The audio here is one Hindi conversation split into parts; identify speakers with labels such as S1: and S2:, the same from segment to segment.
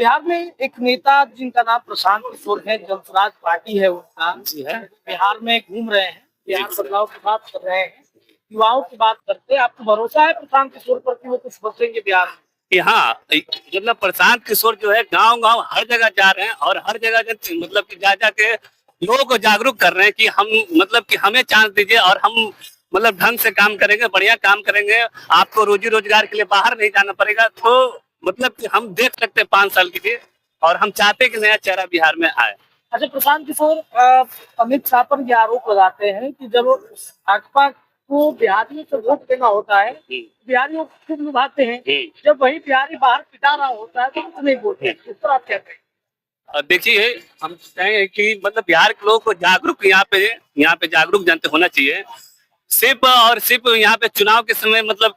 S1: बिहार में एक नेता जिनका नाम प्रशांत किशोर है, जनसुराज पार्टी है उनका,
S2: जी है।
S1: बिहार में घूम रहे हैं, बिहार बदलाव की बात कर रहे हैं, युवाओं की बात करते हैं। आपको भरोसा है प्रशांत किशोर पर कि वो कुछ बदलेंगे बिहार में?
S2: कि हाँ, मतलब प्रशांत किशोर जो है गांव-गांव हर जगह जा रहे हैं और हर जगह मतलब कि जा के लोगों को जागरूक कर रहे हैं कि हम मतलब कि हमें चांस दीजिए और हम मतलब ढंग से काम करेंगे, बढ़िया काम करेंगे। आपको रोजी रोजगार के लिए बाहर नहीं जाना पड़ेगा। तो मतलब कि हम देख सकते हैं 5 साल के लिए और हम चाहते हैं कि नया चेहरा बिहार में आए।
S1: अच्छा, प्रशांत किशोर अमित शाह पर ये आरोप लगाते हैं कि जब भाजपा को बिहारियों से वोट देना होता है, बिहारियों को खूब लुभाते हैं, जब वही बिहारी बाहर पिटा रहा होता है तो कुछ नहीं बोलते। इस पर आप क्या कहें?
S2: देखिए, हम कहें कि मतलब बिहार के लोगों को जागरूक यहाँ पे जागरूक जनता होना चाहिए। सिर्फ और सिर्फ यहाँ पे चुनाव के समय मतलब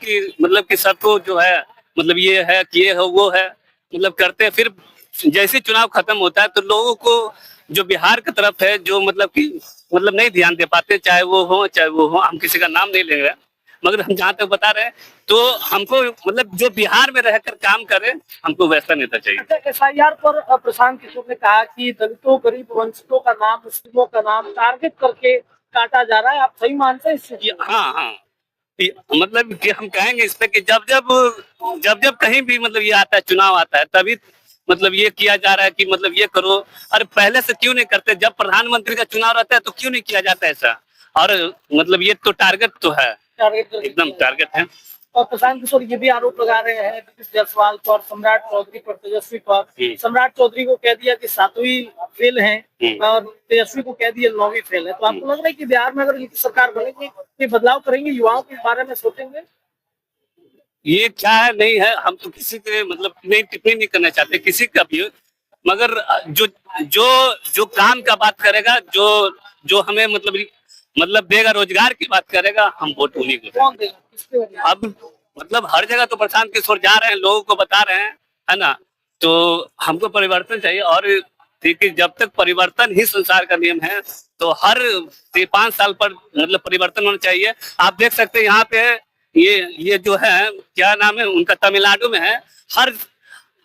S2: कि सबको जो है मतलब ये है कि ये हो वो है मतलब करते हैं। फिर जैसे चुनाव खत्म होता है तो लोगों को जो बिहार की तरफ है जो मतलब कि मतलब नहीं ध्यान दे पाते, चाहे वो हो, हम किसी का नाम नहीं ले रहे हैं, मगर हम जहाँ तक बता रहे हैं तो हमको मतलब जो बिहार में रहकर काम करे हमको वैसा नेता चाहिए।
S1: अच्छा, एसआईआर पर प्रशांत किशोर ने कहा कि दलितों, गरीब, वंचितों का नाम, मुस्लिमों का नाम टारगेट करके काटा जा रहा है। आप सही मानते हैं इससे?
S2: हाँ हाँ, मतलब कि हम कहेंगे इस पे कि जब कहीं भी मतलब ये आता है, चुनाव आता है, तभी मतलब ये किया जा रहा है कि मतलब ये करो। अरे पहले से क्यों नहीं करते? जब प्रधानमंत्री का चुनाव रहता है तो क्यों नहीं किया जाता ऐसा? और मतलब ये तो टारगेट तो है, एकदम टारगेट है।
S1: और प्रशांत किशोर ये भी आरोप लगा रहे हैं नीतीश जायसवाल पर, सम्राट चौधरी पर, तेजस्वी पर। सम्राट चौधरी को कह दिया कि 7वीं फेल है और तेजस्वी को कह दिया 9वीं फेल है। तो आपको लग रहा है कि बिहार में अगर नीतीश सरकार बनेगी तो बदलाव करेंगे, युवाओं के बारे में सोचेंगे?
S2: ये क्या है नहीं है, हम तो किसी के मतलब नहीं टिप्पणी नहीं करना चाहते किसी का भी, मगर जो जो जो काम का बात करेगा, जो जो हमें मतलब देगा, रोजगार की बात करेगा, हम वोट उन्हीं को
S1: कौन देगा, किसके वजह?
S2: अब मतलब हर जगह तो प्रशांत किशोर जा रहे हैं, लोगों को बता रहे हैं, है ना? तो हमको परिवर्तन चाहिए और देखिए जब तक परिवर्तन ही संसार का नियम है तो हर 5 साल पर मतलब परिवर्तन होना चाहिए। आप देख सकते हैं यहाँ पे ये जो है क्या नाम है उनका, तमिलनाडु में है। हर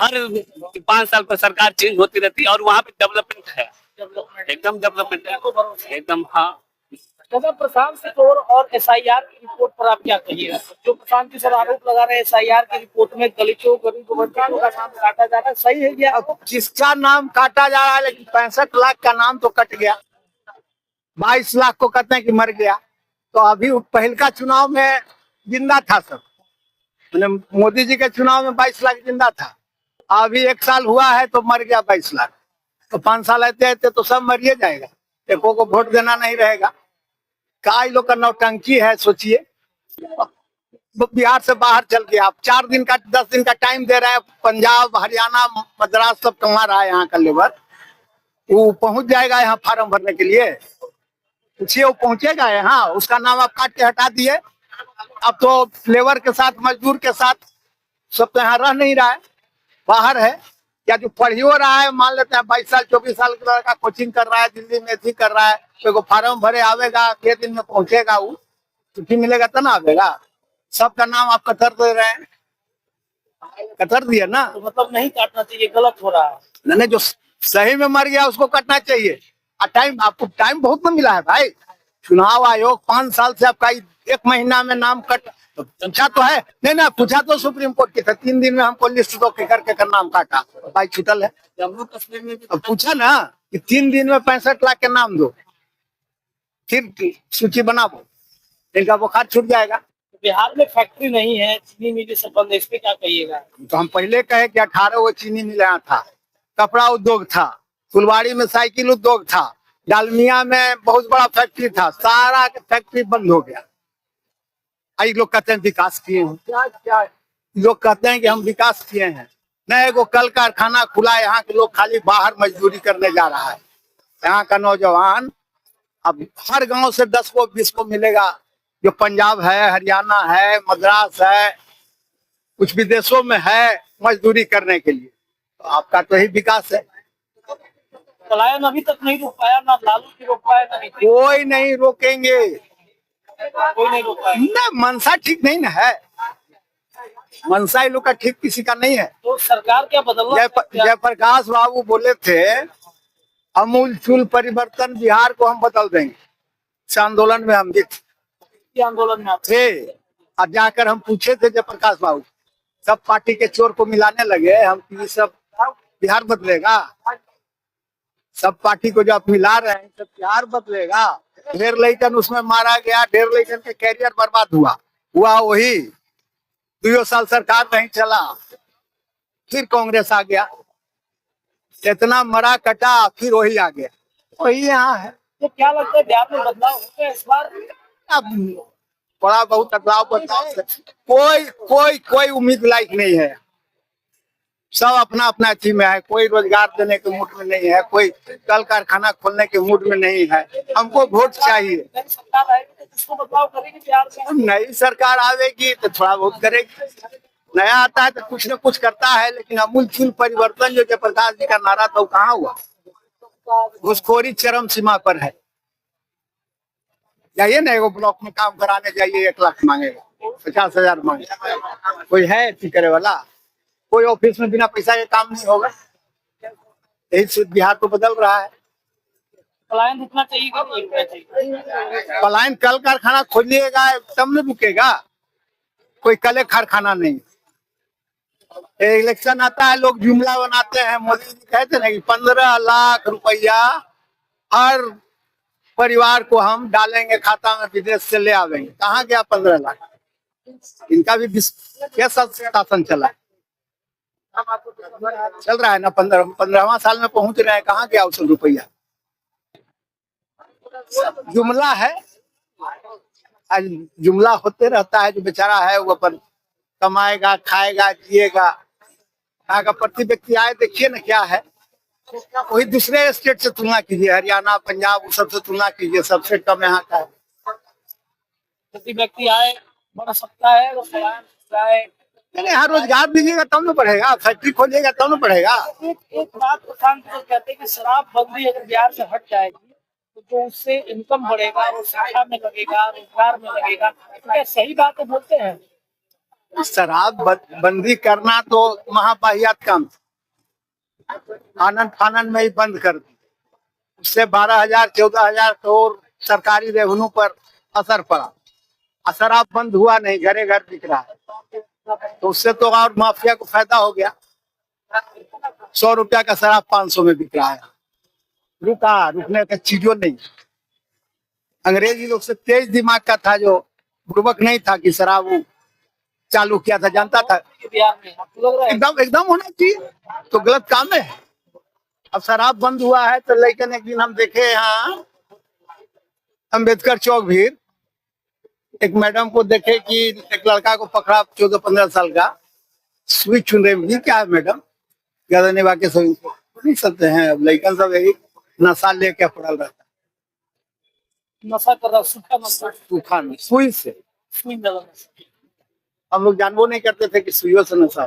S2: हर 5 साल पर सरकार चेंज होती रहती है और वहाँ पे डेवलपमेंट है, एकदम डेवलपमेंट है, एकदम। हाँ,
S1: दादा, प्रशांत किशोर और एसआईआर की रिपोर्ट पर आप क्या कहिएगा? जो प्रशांत किशोर आरोप लगा रहे हैं एसआईआर की रिपोर्ट में दलितों, गरीब, वंचितों का नाम काटा जा रहा है, सही है क्या?
S3: जिसका नाम काटा जा रहा है, लेकिन 65 लाख का नाम तो कट गया, 22 लाख को कहते हैं कि मर गया। तो अभी पहल का चुनाव में जिंदा था सब, मोदी जी के चुनाव में 22 लाख जिंदा था। अभी 1 साल हुआ है तो मर गया 22 लाख। तो 5 साल आते तो सब मरिए जाएगा, एको को वोट देना नहीं रहेगा। का लोग का नौटंकी है, सोचिए। बिहार से बाहर चल गया, आप 4 दिन का 10 दिन का टाइम दे रहे हैं। पंजाब, हरियाणा, मद्रास सब कमा रहा है यहाँ का लेबर, वो पहुंच जाएगा यहाँ फार्म भरने के लिए? पूछिए, वो पहुंचेगा यहाँ? उसका नाम आप काट के हटा दिए। अब तो लेबर के साथ, मजदूर के साथ सब तो यहाँ रह नहीं रहा है, बाहर है। या जो पढ़ी हो रहा है, मान लेते हैं 22 साल 24 साल का लड़का कोचिंग कर रहा है, दिल्ली में ऐसी कर रहा है, तो फार्म भरे आवेगा, 6 दिन में पहुंचेगा, वो छुट्टी मिलेगा तो ना आवेगा। सबका नाम आप कतर दे रहे हैं, कतर दिए ना।
S1: तो मतलब नहीं काटना चाहिए, गलत हो रहा है।
S3: नहीं, जो सही में मर गया उसको कटना चाहिए। टाइम, आपको टाइम बहुत ना मिला है भाई। चुनाव आयोग 5 साल से आपका 1 महीना में नाम कट पूछा तो है नहीं ना, पूछा तो सुप्रीम कोर्ट के था, 3 दिन में हमको लिस्ट दो के करके कर नाम काटा, भाई छुटल है।
S1: जम्मू कश्मीर में भी
S3: अब पूछा ना कि 3 दिन में 65 लाख के नाम दो, फिर सूची बनाओ, इनका बुखार छूट जाएगा।
S1: बिहार में फैक्ट्री नहीं है, चीनी मिल से बंद है, इस पे क्या कहिएगा?
S3: तो हम पहले कहे कि 18 वो चीनी मिल यहाँ था, कपड़ा उद्योग था, फुलवाड़ी में साइकिल उद्योग था, डालमिया में बहुत बड़ा फैक्ट्री था, सारा फैक्ट्री बंद हो गया। आई लोग कहते हैं विकास किए हैं, क्या क्या लोग कहते हैं कि हम विकास किए हैं। नहीं, वो कल कारखाना खुला, यहाँ के लोग खाली बाहर मजदूरी करने जा रहा है। यहाँ का नौजवान अब हर गांव से 10 को 20 को मिलेगा, जो पंजाब है, हरियाणा है, मद्रास है, कुछ विदेशों में है मजदूरी करने के लिए। तो आपका तो ही विकास है।
S1: पलायन अभी तक नहीं रोक पाया, ना लालू की रोक पाया, ना नीतीश।
S3: कोई नहीं रोकेंगे,
S1: कोई नहीं रोक पाया।
S3: ना मनसा ठीक नहीं ना है। मनसाई लोग का ठीक किसी का नहीं है।
S1: तो सरकार क्या बदलना चाहती है?
S3: जयप्रकाश बाबू बोले थे अमूल चूल परिवर्तन बिहार को हम बदल देंगे। इस आंदोलन में हम भी
S1: ये आंदोलन में आप
S3: थे और जाकर हम पूछे थे जयप्रकाश बाबू, सब पार्टी के चोर को मिलाने लगे हम कि ये सब बिहार बदलेगा, सब पार्टी को जो आप मिला रहे हैं सब बिहार बदलेगा। ढेर लड़कन उसमें मारा गया, ढेर लड़कन के कैरियर बर्बाद हुआ वही 2 साल सरकार नहीं चला, फिर कांग्रेस आ गया, इतना मरा कटा, फिर वही आ गया, वही यहाँ है।
S1: तो क्या लगता है बिहार में बदलाव होगा इस बार?
S3: अब बड़ा बहुत बदलाव कोई उम्मीद लायक नहीं है। सब अपना अपना चीज में है, कोई रोजगार देने के मूड में नहीं है, कोई कल कारखाना खोलने के मूड में नहीं है। हमको वोट चाहिए।
S1: नई सरकार आएगी तो किसको बदलाव करेगी बिहार में?
S3: नई सरकार आवेगी तो थोड़ा बहुत करेगी, नया आता है तो कुछ न कुछ करता है, लेकिन अमूल चूल परिवर्तन जो जयप्रकाश जी का नारा था वो कहाँ हुआ? घुसखोरी चरम सीमा पर है। जाइए ना एगो ब्लॉक में काम कराने जाइए, 1 लाख मांगेगा, 50,000 मांगेगा, कोई है ऐसी करे वाला? कोई ऑफिस में बिना पैसा के काम नहीं होगा। यही से बिहार तो बदल रहा है।
S1: पलायन रुकना चाहिए कि नहीं रुकना चाहिए?
S3: पलायन कल कारखाना खोलिएगा तब न रुकेगा, कोई कल कारखाना नहीं। इलेक्शन आता है, लोग जुमला बनाते हैं। मोदी जी कहते हैं कि 15 लाख रुपया हर परिवार को हम डालेंगे खाता में, विदेश से ले आवेंगे। कहाँ गया 15 लाख? इनका भी 20 शासन चला, चल रहा है ना, 15वां साल में पहुंच रहे हैं। कहाँ गया उस रुपया? जुमला है, जुमला होते रहता है। जो बेचारा है वो अपन कमाएगा, खाएगा, जिएगा। यहाँ का प्रति व्यक्ति आए देखिए ना क्या है। वही दूसरे स्टेट से तुलना कीजिए, हरियाणा, पंजाब, उस सबसे तुलना कीजिए, सबसे कम यहाँ का है।
S1: प्रति व्यक्ति आए बढ़ सकता है, और पलायन जाए।
S3: नहीं, यहाँ रोजगार दीजिएगा तब न बढ़ेगा, फैक्ट्री खोलिएगा तब न बढ़ेगा।
S1: एक बात प्रशांत तो कहते हैं कि शराब बंदी अगर बिहार से हट जाएगी तो जो उससे इनकम बढ़ेगा, वो शिक्षा में लगेगा, रोजगार में लगेगा। तो क्या सही बात है बोलते हैं?
S3: शराब बंदी करना तो महाबाहियात काम, आनंद फानन में ही बंद कर दी। उससे 12,000 14,000 करोड़ सरकारी रेवेन्यू पर असर पड़ा। शराब बंद हुआ नहीं, घरे घर बिक रहा है, तो उससे तो और माफिया को फायदा हो गया। 100 रुपया का शराब 500 में बिक रहा है। रुकने का चीजों नहीं। अंग्रेजी लोग से तेज दिमाग का था, जो बुड़बक नहीं था कि शराब चालू किया था, जानता था।
S1: बिहार में आपको लग रहा है?
S3: एकदम होना चाहिए, तो गलत काम है। अब शराब बंद हुआ है तो लेकिन एक दिन हम देखे यहाँ अम्बेडकर चौक भीड़, एक मैडम को देखे कि एक लड़का को पकड़ा 14-15 साल का, सुई चुन रहे। ये क्या है मैडम? ज्यादा नहीं वाके सभी नहीं सकते हैं। अब लड़कन सब यही नशा लेके पड़ल रहता है।
S1: नशा कर रहा, सूखा नशा,
S3: सूखा सुई से।
S1: सुई में लगा।
S3: हम लोग जानबो नहीं करते थे कि सुइयों से नशा।